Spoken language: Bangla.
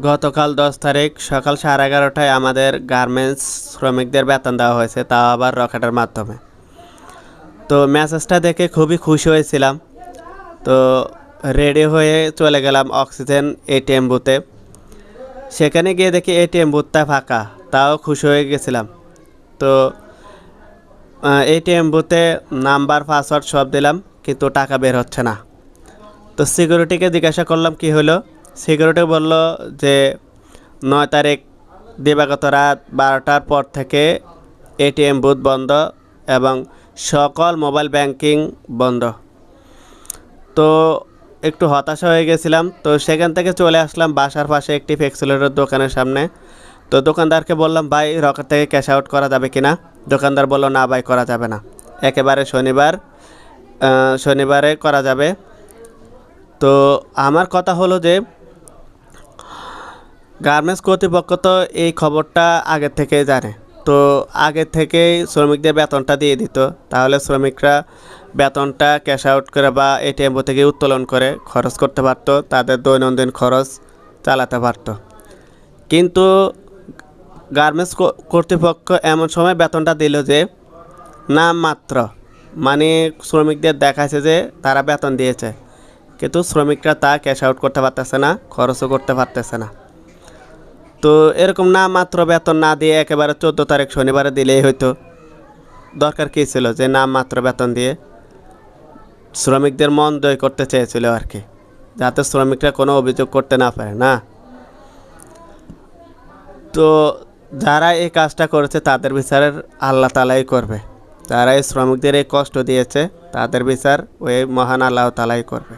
গতকাল 10 তারিখ সকাল 11:30টায় আমাদের গার্মেন্টস শ্রমিকদের বেতন দেওয়া হয়েছে, তাও আবার রকেটের মাধ্যমে। তো মেসেজটা দেখে খুবই খুশি হয়েছিলাম। তো রেডি হয়ে চলে গেলাম অক্সিজেন এটিএম বুথে। সেখানে গিয়ে দেখি এটিএম বুথটা ফাঁকা, তাও খুশি হয়ে গেছিলাম। তো এটিএম বুথে নাম্বার পাসওয়ার্ড সব দিলাম, কিন্তু টাকা বের হচ্ছে না। তো সিকিউরিটিকে জিজ্ঞাসা করলাম কি হলো। সিকিউরিটি বলল যে 9 তারিখ দিবাগত রাত 12টার পর থেকে এটিএম বুথ বন্ধ এবং সকল মোবাইল ব্যাংকিং বন্ধ। তো একটু হতাশা হয়ে গেছিলাম। তো সেখান থেকে চলে আসলাম বাসার পাশে একটি ফ্লেক্সিলোডের দোকানের সামনে। তো দোকানদারকে বললাম, ভাই রকেট থেকে ক্যাশ আউট করা যাবে কি না? দোকানদার বলল, না ভাই করা যাবে না, একেবারে শনিবারে করা যাবে। তো আমার কথা হলো যে গার্মেন্টস কর্তৃপক্ষ তো এই খবরটা আগে থেকেই জানে। তো আগে থেকেই শ্রমিকদের বেতনটা দিয়ে দিত, তাহলে শ্রমিকরা বেতনটা ক্যাশ আউট করে বা এটিএম থেকে উত্তোলন করে খরচ করতে পারত, তাদের দৈনন্দিন খরচ চালাতে পারত। কিন্তু গার্মেন্টস কর্তৃপক্ষ এমন সময় বেতনটা দিল যে নামমাত্র, মানে শ্রমিকদের দেখাচ্ছে যে তারা বেতন দিয়েছে, কিন্তু শ্রমিকরা তা ক্যাশ আউট করতে পারতেছে না, খরচও করতে পারতেছে না। তো এরকম নামমাত্র বেতন না দিয়ে একেবারে 14 তারিখ শনিবারে দিলেই হয়তো। দরকার কী ছিল যে নামমাত্র বেতন দিয়ে? শ্রমিকদের মন জয় করতে চেয়েছিল আর কি, যাতে শ্রমিকরা কোনো অভিযোগ করতে না পারে না। তো যারা এই কাজটা করেছে তাদের বিচারের আল্লাহ তালাই করবে। যারা এই শ্রমিকদের এই কষ্ট দিয়েছে তাদের বিচার ওই মহান আল্লাহ তালাই করবে।